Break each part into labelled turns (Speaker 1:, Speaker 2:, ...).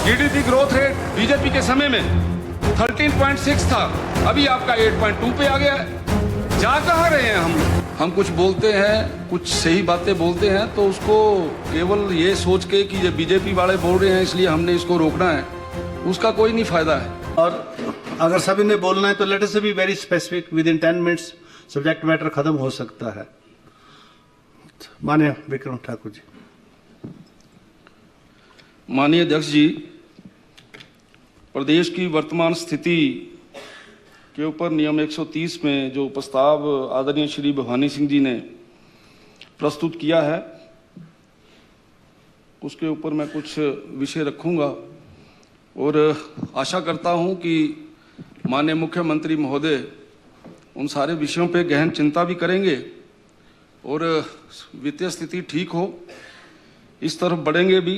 Speaker 1: GDP growth rate BJP के समय में 13.6 था, अभी आपका 8.2 पे आ गया है। जा कहाँ रहे हैं हम कुछ बोलते हैं, कुछ सही बातें बोलते हैं तो उसको केवल ये सोच के कि ये बीजेपी वाले बोल रहे हैं इसलिए हमने इसको रोकना है, उसका कोई नहीं फायदा है।
Speaker 2: और अगर सभी ने बोलना है तो let us be very specific, with in 10 minutes subject matter खत्म हो सकता है। माननीय विक्रम ठाकुर जी।
Speaker 1: माननीय अध्यक्ष जी, प्रदेश की वर्तमान स्थिति के ऊपर नियम 130 में जो प्रस्ताव आदरणीय श्री भवानी सिंह जी ने प्रस्तुत किया है उसके ऊपर मैं कुछ विषय रखूंगा और आशा करता हूं कि माननीय मुख्यमंत्री महोदय उन सारे विषयों पे गहन चिंता भी करेंगे और वित्तीय स्थिति ठीक हो इस तरफ बढ़ेंगे भी।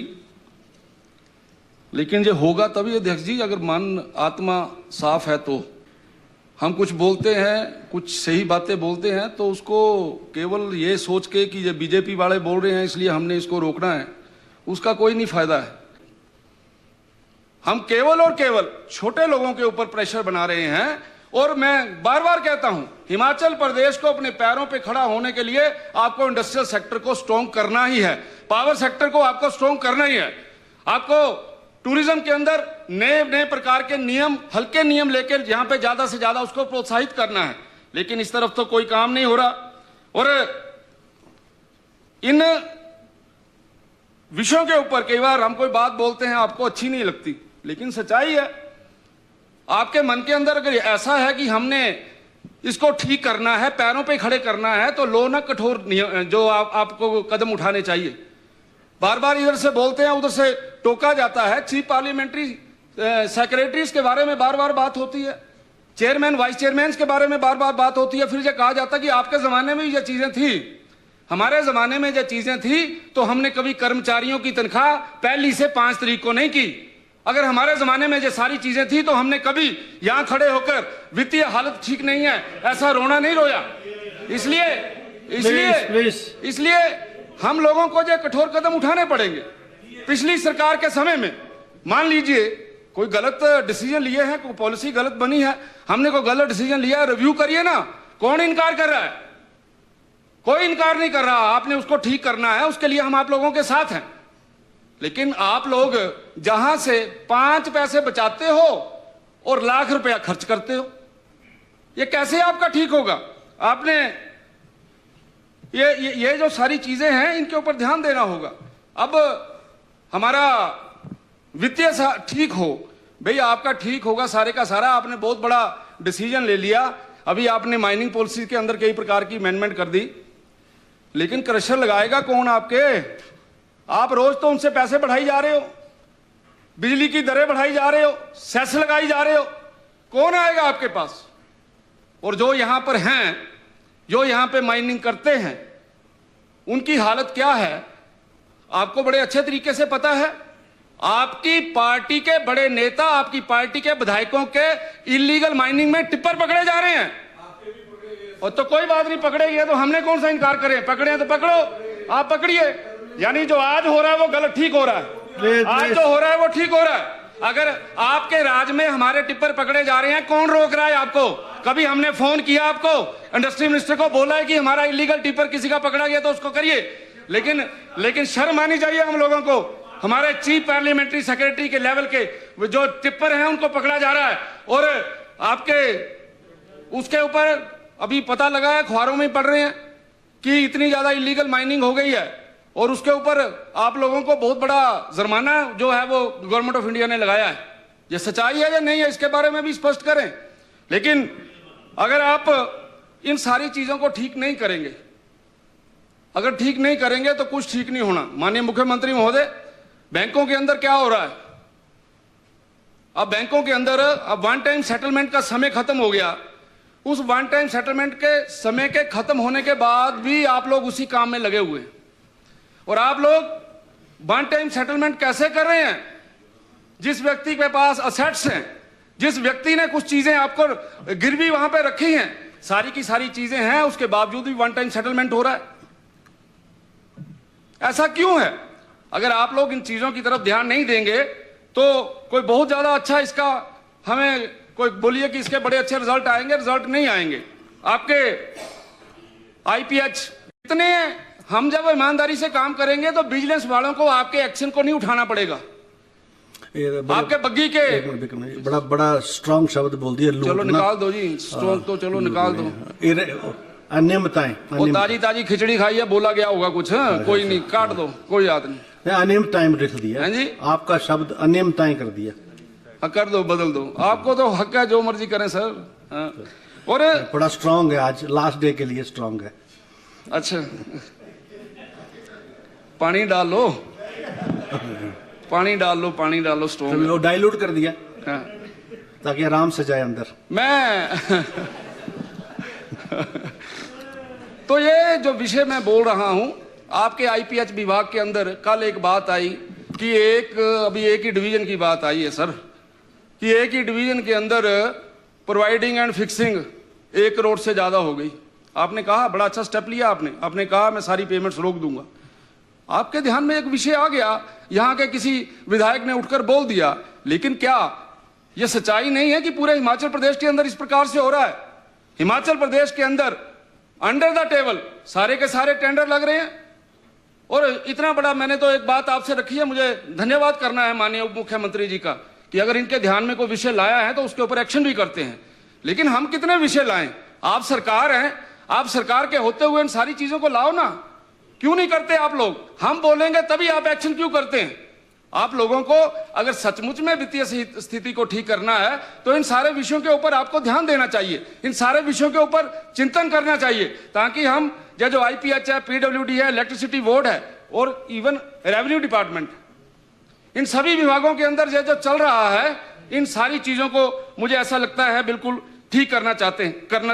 Speaker 1: लेकिन जो होगा तभी अध्यक्ष जी, अगर मन आत्मा साफ है तो। हम कुछ बोलते हैं, कुछ सही बातें बोलते हैं तो उसको केवल ये सोच के कि ये बीजेपी वाले बोल रहे हैं इसलिए हमने इसको रोकना है, उसका कोई नहीं फायदा है। हम केवल और केवल छोटे लोगों के ऊपर प्रेशर बना रहे हैं। और मैं बार बार कहता हूं, हिमाचल प्रदेश को अपने पैरों पे खड़ा होने के लिए आपको इंडस्ट्रियल सेक्टर को स्ट्रॉन्ग करना ही है, पावर सेक्टर को आपको स्ट्रॉन्ग करना ही है। आपको टूरिज्म के अंदर नए नए प्रकार के नियम, हल्के नियम लेकर जहां पे ज्यादा से ज्यादा उसको प्रोत्साहित करना है, लेकिन इस तरफ तो कोई काम नहीं हो रहा। और इन विषयों के ऊपर कई बार हम कोई बात बोलते हैं आपको अच्छी नहीं लगती, लेकिन सच्चाई है। आपके मन के अंदर अगर ऐसा है कि हमने इसको ठीक करना है, पैरों पे खड़े करना है, तो लो ना कठोर जो आपको कदम उठाने चाहिए। बार बार इधर से बोलते हैं, उधर से टोका जाता है। चीफ पार्लियामेंट्री सेक्रेटरीज के बारे में बार बार बात होती है, चेयरमैन वाइस चेयरमैन के बारे में बार बार बात होती है। फिर ये कहा जाता है कि आपके जमाने में ये चीजें थी, हमारे जमाने में जो चीजें थी तो हमने कभी कर्मचारियों की तनख्वाह पहली से 5 तारीख को नहीं की। अगर हमारे जमाने में जो सारी चीजें थी तो हमने कभी यहां खड़े होकर वित्तीय हालत ठीक नहीं है ऐसा रोना नहीं रोया। इसलिए हम लोगों को जो कठोर कदम उठाने पड़ेंगे। पिछली सरकार के समय में मान लीजिए कोई गलत डिसीजन लिए हैं, कोई पॉलिसी गलत बनी है, हमने कोई गलत डिसीजन लिया, रिव्यू करिए ना। कौन इनकार कर रहा है? कोई इनकार नहीं कर रहा। आपने उसको ठीक करना है, उसके लिए हम आप लोगों के साथ हैं। लेकिन आप लोग जहां से 5 पैसे बचाते हो और लाख रुपया खर्च करते हो, ये कैसे आपका ठीक होगा? आपने ये जो सारी चीजें हैं इनके ऊपर ध्यान देना होगा। अब हमारा वित्तीय ठीक हो, भाई आपका ठीक होगा सारे का सारा। आपने बहुत बड़ा डिसीजन ले लिया, अभी आपने माइनिंग पॉलिसी के अंदर कई प्रकार की अमेंडमेंट कर दी, लेकिन क्रशर लगाएगा कौन आपके? आप रोज तो उनसे पैसे बढ़ाई जा रहे हो, बिजली की दरें बढ़ाई जा रहे हो, सेस लगाई जा रहे हो, कौन आएगा आपके पास? और जो यहां पर हैं, जो यहां पे माइनिंग करते हैं, उनकी हालत क्या है आपको बड़े अच्छे तरीके से पता है। आपकी पार्टी के बड़े नेता, आपकी पार्टी के विधायकों के इलीगल माइनिंग में टिप्पर पकड़े जा रहे हैं। और तो कोई बात नहीं, पकड़ेंगे तो हमने कौन सा इनकार करें? पकड़े तो पकड़ो, आप पकड़िए। यानी जो आज हो रहा है वो गलत ठीक हो रहा है, आज जो हो रहा है वो ठीक हो रहा है। अगर आपके राज में हमारे टिप्पर पकड़े जा रहे हैं, कौन रोक रहा है आपको? कभी हमने फोन किया आपको, इंडस्ट्री मिनिस्टर को बोला है कि हमारा इलीगल टिप्पर किसी का पकड़ा गया तो उसको करिए? लेकिन शर्म आनी चाहिए हम लोगों को। हमारे चीफ पार्लियामेंट्री सेक्रेटरी के लेवल के जो टिप्पर हैं उनको पकड़ा जा रहा है। और आपके उसके ऊपर अभी पता लगा है, अखबारों में पढ़ रहे हैं कि इतनी ज्यादा इलीगल माइनिंग हो गई है और उसके ऊपर आप लोगों को बहुत बड़ा जुर्माना जो है वो गवर्नमेंट ऑफ इंडिया ने लगाया है। ये सच्चाई है या नहीं है, इसके बारे में भी स्पष्ट करें। लेकिन अगर आप इन सारी चीजों को ठीक नहीं करेंगे, अगर ठीक नहीं करेंगे तो कुछ ठीक नहीं होना। माननीय मुख्यमंत्री महोदय, बैंकों के अंदर क्या हो रहा है? अब बैंकों के अंदर अब वन टाइम सेटलमेंट का समय खत्म हो गया। उस वन टाइम सेटलमेंट के समय के खत्म होने के बाद भी आप लोग उसी काम में लगे हुए हैं। और आप लोग वन टाइम सेटलमेंट कैसे कर रहे हैं? जिस व्यक्ति के पास असेट्स हैं, जिस व्यक्ति ने कुछ चीजें आपको गिरवी वहां पे रखी हैं, सारी की सारी चीजें हैं, उसके बावजूद भी वन टाइम सेटलमेंट हो रहा है। ऐसा क्यों है? अगर आप लोग इन चीजों की तरफ ध्यान नहीं देंगे तो कोई बहुत ज्यादा अच्छा इसका हमें कोई बोलिए कि इसके बड़े अच्छे रिजल्ट आएंगे, रिजल्ट नहीं आएंगे। आपके आईपीएच इतने, हम जब ईमानदारी से काम करेंगे तो बिजनेस वालों को आपके एक्शन को नहीं उठाना पड़ेगा। आपके बग्गी के
Speaker 2: बड़ा बड़ा स्ट्रॉन्ग शब्द बोल दिया,
Speaker 1: चलो निकाल दो जी, स्ट्रॉन्ग तो चलो निकाल दो।
Speaker 2: अनियमितताएं,
Speaker 1: वो ताजी ताजी खिचड़ी खाई है, बोला गया होगा कुछ, कोई नहीं, काट दो, कोई बात नहीं।
Speaker 2: अनियमितताएं लिख दिया
Speaker 1: हाँ जी,
Speaker 2: आपका शब्द अनियमितताएं कर दिया।
Speaker 1: कर दो, बदल दो, आपको तो हक है, जो मर्जी करें सर। हाँ। और
Speaker 2: बड़ा स्ट्रांग है, आज लास्ट डे के लिए स्ट्रांग है।
Speaker 1: अच्छा, पानी डाल लो, पानी डाल लो, पानी डालो, स्ट्रॉन्ग
Speaker 2: वो डाइल्यूट कर दिया।
Speaker 1: हाँ।
Speaker 2: ताकि आराम से जाए अंदर।
Speaker 1: मैं तो ये जो विषय मैं बोल रहा हूं, आपके आईपीएच विभाग के अंदर कल एक बात आई कि अभी एक ही डिवीजन की बात आई है सर, कि एक ही डिवीजन के अंदर प्रोवाइडिंग एंड फिक्सिंग 1 करोड़ से ज्यादा हो गई। आपने कहा बड़ा अच्छा स्टेप लिया आपने कहा मैं सारी पेमेंट्स रोक दूंगा। आपके ध्यान में एक विषय आ गया, यहां के किसी विधायक ने उठकर बोल दिया, लेकिन क्या यह सच्चाई नहीं है कि पूरे हिमाचल प्रदेश के अंदर इस प्रकार से हो रहा है? हिमाचल प्रदेश के अंदर अंडर द टेबल सारे के सारे टेंडर लग रहे हैं। और इतना बड़ा, मैंने तो एक बात आपसे रखी है, मुझे धन्यवाद करना है माननीय उप मुख्यमंत्री जी का कि अगर इनके ध्यान में कोई विषय लाया है तो उसके ऊपर एक्शन भी करते हैं। लेकिन हम कितने विषय लाएं? आप सरकार हैं, आप सरकार के होते हुए इन सारी चीजों को लाओ ना, क्यों नहीं करते आप लोग? हम बोलेंगे तभी आप एक्शन क्यों करते हैं? आप लोगों को अगर सचमुच में वित्तीय स्थिति को ठीक करना है तो इन सारे विषयों के ऊपर आपको ध्यान देना चाहिए, इन सारे विषयों के ऊपर चिंतन करना चाहिए, ताकि हम जो आईपीएच है, पीडब्ल्यूडी है, इलेक्ट्रिसिटी बोर्ड है और इवन रेवेन्यू डिपार्टमेंट, इन सभी विभागों के अंदर जो चल रहा है, इन सारी चीजों को मुझे ऐसा लगता है बिल्कुल ठीक करना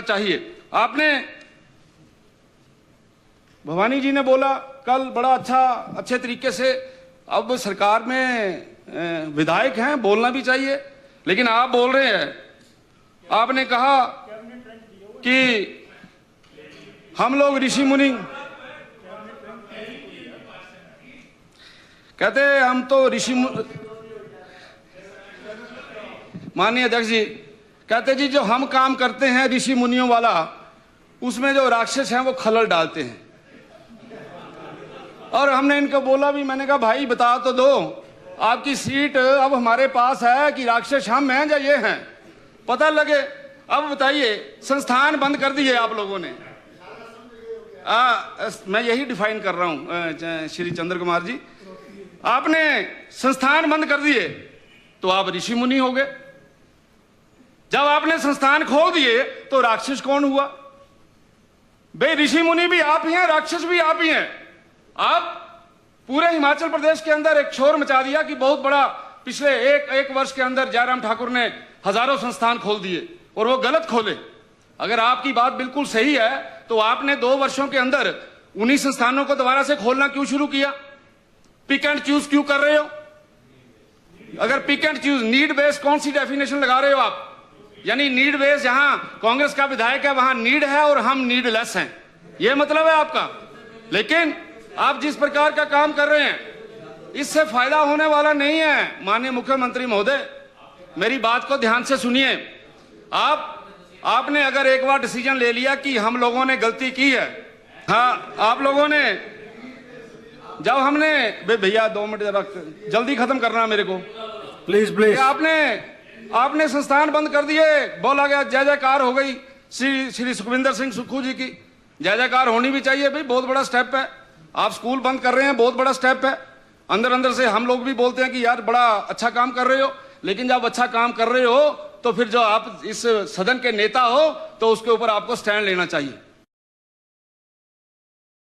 Speaker 1: चाहिए। आपने, भवानी जी ने बोला कल बड़ा अच्छे तरीके से, अब सरकार में विधायक हैं, बोलना भी चाहिए, लेकिन आप बोल रहे हैं, आपने कहा कि हम लोग ऋषि मुनि, कहते हैं हम तो ऋषि, माननीय अध्यक्ष जी कहते जी जो हम काम करते हैं ऋषि मुनियों वाला, उसमें जो राक्षस हैं वो खलल डालते हैं। और हमने इनको बोला भी, मैंने कहा भाई बता तो दो, आपकी सीट अब हमारे पास है कि राक्षस हम हैं या ये हैं, पता लगे। अब बताइए, संस्थान बंद कर दिए आप लोगों ने। मैं यही डिफाइन कर रहा हूं श्री चंद्र कुमार जी, आपने संस्थान बंद कर दिए तो आप ऋषि मुनि हो गए। जब आपने संस्थान खोल दिए तो राक्षस कौन हुआ? भाई ऋषि मुनि भी आप ही हैं, राक्षस भी आप ही हैं। आप पूरे हिमाचल प्रदेश के अंदर एक शोर मचा दिया कि बहुत बड़ा, पिछले एक वर्ष के अंदर जयराम ठाकुर ने हजारों संस्थान खोल दिए और वो गलत खोले। अगर आपकी बात बिल्कुल सही है तो आपने 2 वर्षों के अंदर उन्हीं संस्थानों को दोबारा से खोलना क्यों शुरू किया? पिक एंड चूज क्यों कर रहे हो? अगर pick and choose, need based कौन सी डेफिनेशन लगा रहे हो आप? यानी नीड बेस्ड, जहां कांग्रेस का विधायक है वहां नीड है और हम नीडलेस हैं, यह मतलब है आपका। लेकिन आप जिस प्रकार का काम कर रहे हैं, इससे फायदा होने वाला नहीं है। माननीय मुख्यमंत्री महोदय, मेरी बात को ध्यान से सुनिए। आपने अगर एक बार डिसीजन ले लिया कि हम लोगों ने गलती की है, हाँ, आप लोगों ने, जब हमने, भैया 2 मिनट जरा जल्दी खत्म करना मेरे को, प्लीज। आपने संस्थान बंद कर दिए, बोला गया जय जयकार हो गई श्री सुखविंदर सिंह सुक्खू जी की। जय जयकार होनी भी चाहिए भाई, बहुत बड़ा स्टेप है। आप स्कूल बंद कर रहे हैं, बहुत बड़ा स्टेप है। अंदर से हम लोग भी बोलते हैं कि यार बड़ा अच्छा काम कर रहे हो, लेकिन जब अच्छा काम कर रहे हो तो फिर जो आप इस सदन के नेता हो तो उसके ऊपर आपको स्टैंड लेना चाहिए।